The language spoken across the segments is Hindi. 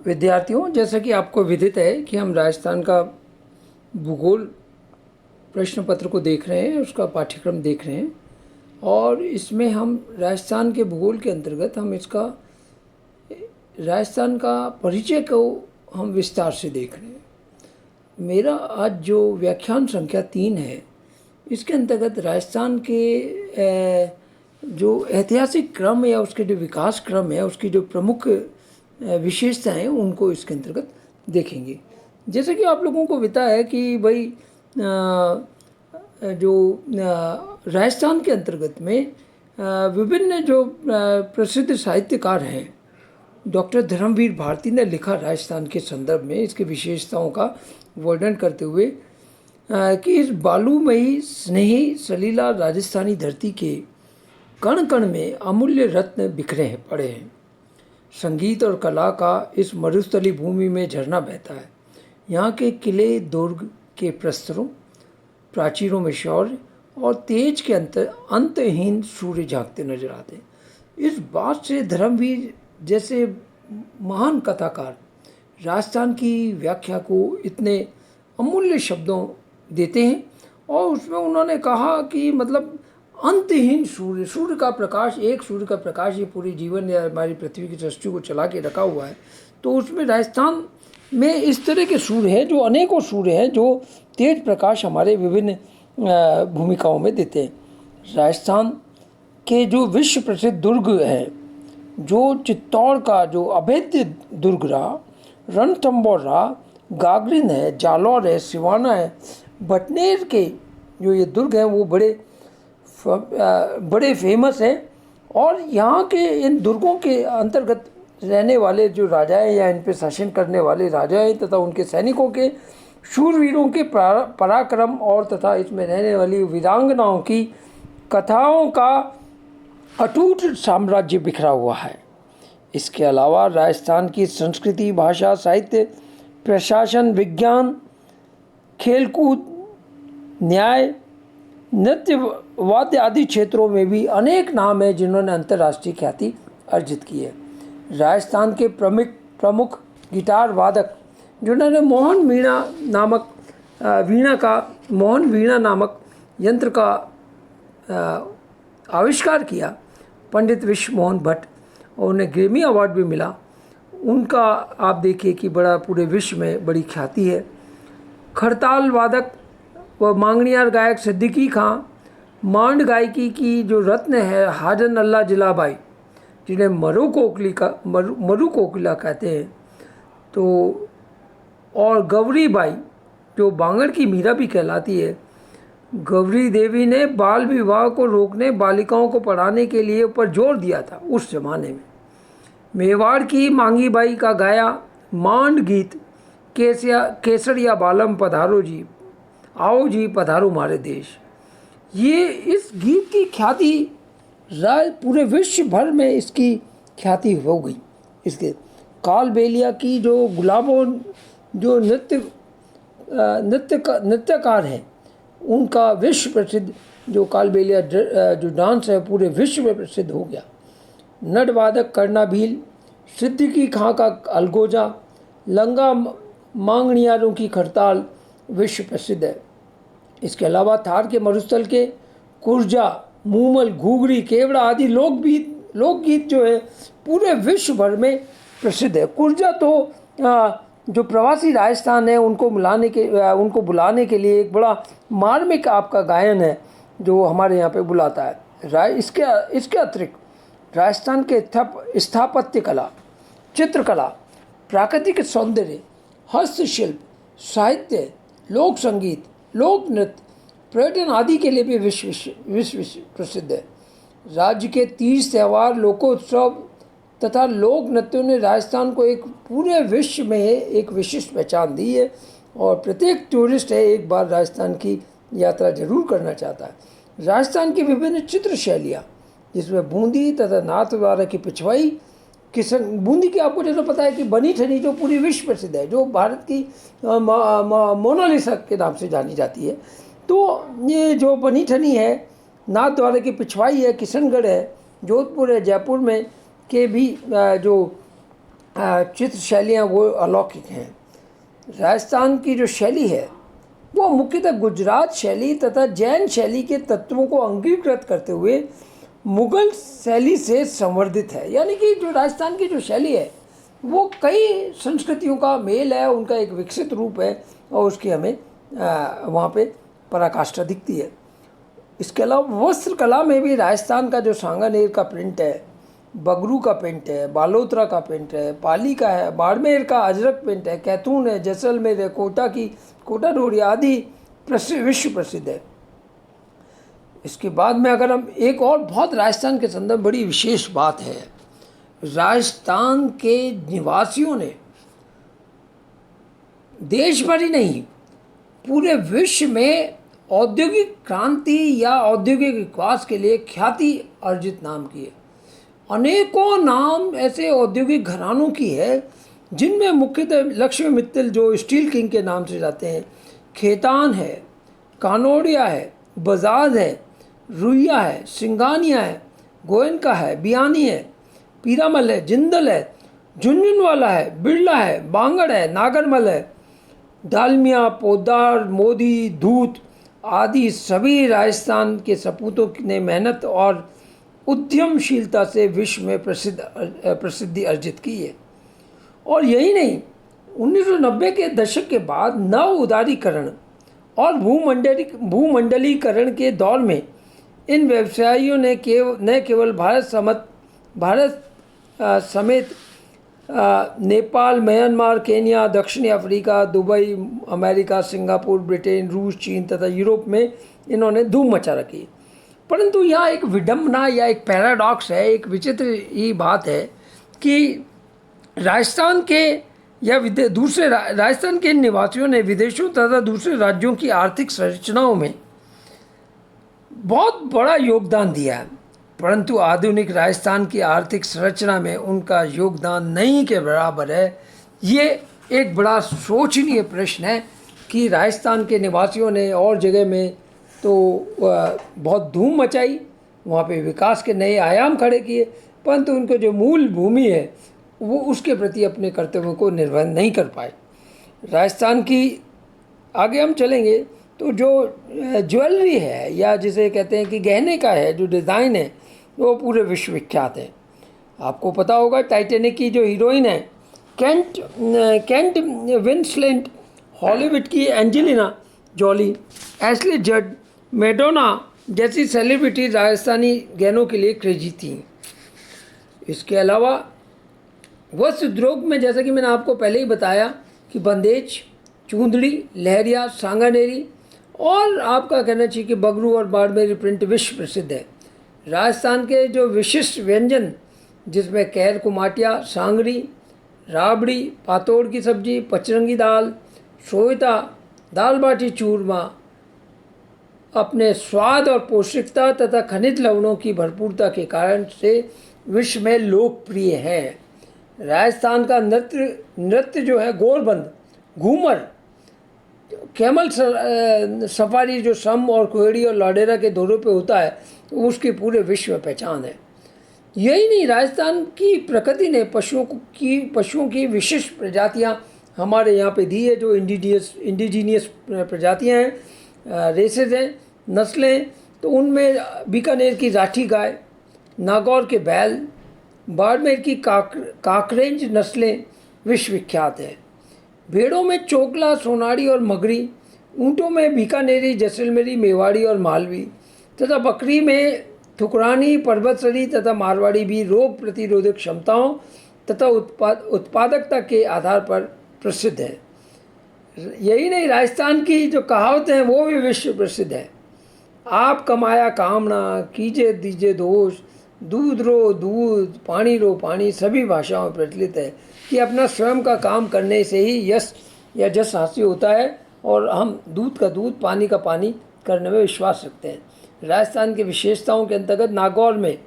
विद्यार्थियों, जैसा कि आपको विदित है कि हम राजस्थान का भूगोल प्रश्न पत्र को देख रहे हैं, उसका पाठ्यक्रम देख रहे हैं और इसमें हम राजस्थान के भूगोल के अंतर्गत हम इसका राजस्थान का परिचय को हम विस्तार से देख रहे हैं। मेरा आज जो व्याख्यान संख्या 3 है, इसके अंतर्गत राजस्थान के जो ऐतिहासिक क्रम या उसके जो विकास क्रम है, उसकी जो प्रमुख विशेषताएं हैं, उनको इसके अंतर्गत देखेंगे। जैसे कि आप लोगों को पता है कि भाई जो राजस्थान के अंतर्गत में विभिन्न जो प्रसिद्ध साहित्यकार हैं, डॉक्टर धर्मवीर भारती ने लिखा राजस्थान के संदर्भ में इसकी विशेषताओं का वर्णन करते हुए कि इस बालूमयी स्नेही सलीला राजस्थानी धरती के कण कण में अमूल्य रत्न बिखरे पड़े हैं। संगीत और कला का इस मरुस्थली भूमि में झरना बहता है। यहाँ के किले दुर्ग के प्रस्तरों, प्राचीरों में शौर्य और तेज के अंतहीन सूर्य झांकते नजर आते हैं। इस बात से धर्मवीर जैसे महान कथाकार राजस्थान की व्याख्या को इतने अमूल्य शब्दों देते हैं और उसमें उन्होंने कहा कि मतलब अंतहीन सूर्य का प्रकाश, एक सूर्य का प्रकाश ये पूरी जीवन या हमारी पृथ्वी की सृष्टि को चला के रखा हुआ है। तो उसमें राजस्थान में इस तरह के सूर्य हैं, जो अनेकों सूर्य हैं, जो तेज प्रकाश हमारे विभिन्न भूमिकाओं में देते हैं। राजस्थान के जो विश्व प्रसिद्ध दुर्ग हैं, जो चित्तौड़ का जो अभेद्य दुर्ग रहा, रणथंभौर रहा, गागरिन है, जालौर है, सिवाना है, भटनेर के जो ये दुर्ग हैं वो बड़े फेमस हैं। और यहाँ के इन दुर्गों के अंतर्गत रहने वाले जो राजाएं या इन पे शासन करने वाले राजाएं तथा उनके सैनिकों के शूरवीरों के पराक्रम और तथा इसमें रहने वाली वीरांगनाओं की कथाओं का अटूट साम्राज्य बिखरा हुआ है। इसके अलावा राजस्थान की संस्कृति, भाषा, साहित्य, प्रशासन, विज्ञान, खेलकूद, न्याय, नृत्य, वाद्य आदि क्षेत्रों में भी अनेक नाम हैं जिन्होंने अंतर्राष्ट्रीय ख्याति अर्जित की है। राजस्थान के प्रमुख गिटार वादक जिन्होंने मोहन वीणा नामक यंत्र का आविष्कार किया, पंडित विश्व मोहन भट्ट, और उन्हें ग्रैमी अवार्ड भी मिला। उनका आप देखिए कि बड़ा पूरे विश्व में बड़ी ख्याति है। खड़ताल वादक व मांगणियार गायक सिद्दीकी खां, मांड गायकी की जो रत्न है हाजन अल्लाह जिलाबाई, जिन्हें मरु कोकिला कहते हैं, तो और गौरी बाई जो बांगड़ की मीरा भी कहलाती है। गौरी देवी ने बाल विवाह को रोकने, बालिकाओं को पढ़ाने के लिए ऊपर जोर दिया था उस जमाने में। मेवाड़ की मांगी बाई का गाया मांड गीत केसरिया बालम पधारो जी, आओ जी पधारो हमारे देश, ये इस गीत की ख्याति पूरे विश्व भर में इसकी ख्याति हो गई। इसके कालबेलिया की जो गुलाबों जो नृत्यकार हैं, उनका विश्व प्रसिद्ध जो कालबेलिया जो डांस है पूरे विश्व में प्रसिद्ध हो गया। नटवादक कर्णाभील, सिद्दीकी खां का अलगोजा, लंगा मांगणियारों की खड़ताल विश्व प्रसिद्ध है। इसके अलावा थार के मरुस्थल के कुर्जा, मूमल, घूघरी, केवड़ा आदि लोकगीत जो है पूरे विश्व भर में प्रसिद्ध है। कुर्जा तो जो प्रवासी राजस्थान है उनको बुलाने के लिए एक बड़ा मार्मिक आपका गायन है जो हमारे यहाँ पे बुलाता है। इसके अतिरिक्त राजस्थान के स्थापत्य कला, चित्रकला, प्राकृतिक सौंदर्य, हस्तशिल्प, साहित्य, लोक संगीत, लोक नृत्य, पर्यटन आदि के लिए भी विश्व प्रसिद्ध है। राज्य के 30 त्यौहार, लोकोत्सव तथा लोक नृत्यों ने राजस्थान को एक पूरे विश्व में एक विशिष्ट पहचान दी है और प्रत्येक टूरिस्ट है एक बार राजस्थान की यात्रा जरूर करना चाहता है। राजस्थान की विभिन्न चित्र शैलियाँ, जिसमें बूंदी तथा नाथद्वारा की पिछवाई, बूंदी की आपको जैसा पता है कि बनी ठनी जो पूरी विश्व प्रसिद्ध है, जो भारत की मोनालिसा के नाम से जानी जाती है, तो ये जो बनी ठनी है, नाथद्वारा की पिछवाई है, किशनगढ़ है, जोधपुर है, जयपुर में के भी जो चित्र शैलियाँ वो अलौकिक हैं। राजस्थान की जो शैली है वो मुख्यतः गुजरात शैली तथा जैन शैली के तत्वों को अंगीकृत करते हुए मुगल शैली से संवर्धित है। यानी कि जो राजस्थान की जो शैली है वो कई संस्कृतियों का मेल है, उनका एक विकसित रूप है और उसकी हमें वहाँ पे पराकाष्ठा दिखती है। इसके अलावा वस्त्र कला में भी राजस्थान का जो सांगानेर का प्रिंट है, बगरू का प्रिंट है, बालोतरा का प्रिंट है, पाली का है, बाड़मेर का अजरक प्रिंट है, कैथून है, जैसलमेर है, कोटा डोरी आदि विश्व प्रसिद्ध है। इसके बाद में अगर हम एक और बहुत राजस्थान के संदर्भ बड़ी विशेष बात है, राजस्थान के निवासियों ने देश भर ही नहीं पूरे विश्व में औद्योगिक क्रांति या औद्योगिक विकास के लिए ख्याति अर्जित नाम की है। अनेकों नाम ऐसे औद्योगिक घरानों की है जिनमें मुख्यतः लक्ष्मी मित्तल जो स्टील किंग के नाम से जाते हैं, खेतान है, कानोड़िया है, बजाज है, रुइया है, सिंगानिया है, गोयनका है, बियानी है, पीरामल है, जिंदल है, झुंझुनवाला है, बिरला है, बांगड़ है, नागरमल है, डालमिया, पोदार, मोदी, धूत आदि सभी राजस्थान के सपूतों ने मेहनत और उद्यमशीलता से विश्व में प्रसिद्धि अर्जित की है। और यही नहीं, 1990 के दशक के बाद नव उदारीकरण और भूमंडलीकरण के दौर में इन व्यवसायियों ने न केवल भारत समेत नेपाल, म्यांमार, केन्या, दक्षिणी Africa, Dubai, America, Singapore, Britain, रूस, चीन तथा यूरोप में इन्होंने धूम मचा रखी। परंतु यहाँ एक विडंबना या एक पैराडॉक्स है, एक विचित्र ही बात है कि राजस्थान के या दूसरे राजस्थान के निवासियों ने विदेशों तथा दूसरे राज्यों की आर्थिक संरचनाओं में बहुत बड़ा योगदान दिया है, परंतु आधुनिक राजस्थान की आर्थिक संरचना में उनका योगदान नहीं के बराबर है। ये एक बड़ा सोचनीय प्रश्न है कि राजस्थान के निवासियों ने और जगह में तो बहुत धूम मचाई, वहाँ पे विकास के नए आयाम खड़े किए, परंतु उनको जो मूल भूमि है वो उसके प्रति अपने कर्तव्यों को निर्वहन नहीं कर पाए। राजस्थान की आगे हम चलेंगे तो जो ज्वेलरी है या जिसे कहते हैं कि गहने का है जो डिज़ाइन है वो पूरे विश्व विख्यात है। आपको पता होगा टाइटैनिक की जो हीरोइन है केंट विंसलेट, हॉलीवुड की एंजेलिना जोली, एशली जड, मैडोना जैसी सेलिब्रिटी राजस्थानी गहनों के लिए क्रेजी थी। इसके अलावा वस्त्र उद्योग में जैसा कि मैंने आपको पहले ही बताया कि बंदेज, चूंदड़ी, लहरिया, सांगानेरी और आपका कहना चाहिए कि बगरू और बाड़मेरी प्रिंट विश्व प्रसिद्ध है। राजस्थान के जो विशिष्ट व्यंजन जिसमें कैर कुमाटिया, सांगरी, राबड़ी, पातोड़ की सब्जी, पचरंगी दाल, सोयता, दाल बाटी चूरमा अपने स्वाद और पौष्टिकता तथा खनिज लवणों की भरपूरता के कारण से विश्व में लोकप्रिय है। राजस्थान का नृत्य जो है गोरबंद, घूमर, कैमल सफारी जो सम और कोहड़ी और लाडेरा के दौरों पे होता है उसकी पूरे विश्व में पहचान है। यही नहीं, राजस्थान की प्रकृति ने पशुओं की विशिष्ट प्रजातियां हमारे यहाँ पे दी है जो इंडिजीनियस प्रजातियां हैं, रेसेस हैं, नस्लें। तो उनमें बीकानेर की राठी गाय, नागौर के बैल, बाड़मेर की काकरेंज नस्लें विश्व विख्यात है। भेड़ों में चोकला, सोनारी और मगरी, ऊँटों में बीकानेरी, जैसलमेरी, मेवाड़ी और मालवी तथा बकरी में थुकरानी, पर्वतसरी तथा मारवाड़ी भी रोग प्रतिरोधक क्षमताओं तथा उत्पादकता के आधार पर प्रसिद्ध है। यही नहीं, राजस्थान की जो कहावतें हैं वो भी विश्व प्रसिद्ध है। आप कमाया कामना, कीजिए दीजिए दोष, दूध रो दूध, पानी रो पानी सभी भाषाओं में प्रचलित है कि अपना स्वयं का काम करने से ही यश या जस हासिल होता है और हम दूध का दूध, पानी का पानी करने में विश्वास रखते हैं। राजस्थान की विशेषताओं के अंतर्गत नागौर में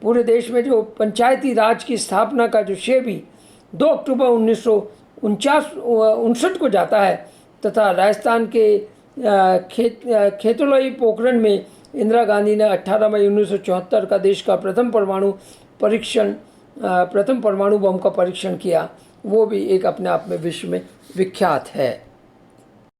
पूरे देश में जो पंचायती राज की स्थापना का जो श्रेय भी 2 अक्टूबर 1959 को जाता है तथा राजस्थान के खेतोलई पोखरण में इंदिरा गांधी ने 18 मई 1974 का देश का प्रथम परमाणु परीक्षण प्रथम परमाणु बम का परीक्षण किया, वो भी एक अपने आप में विश्व में विख्यात है।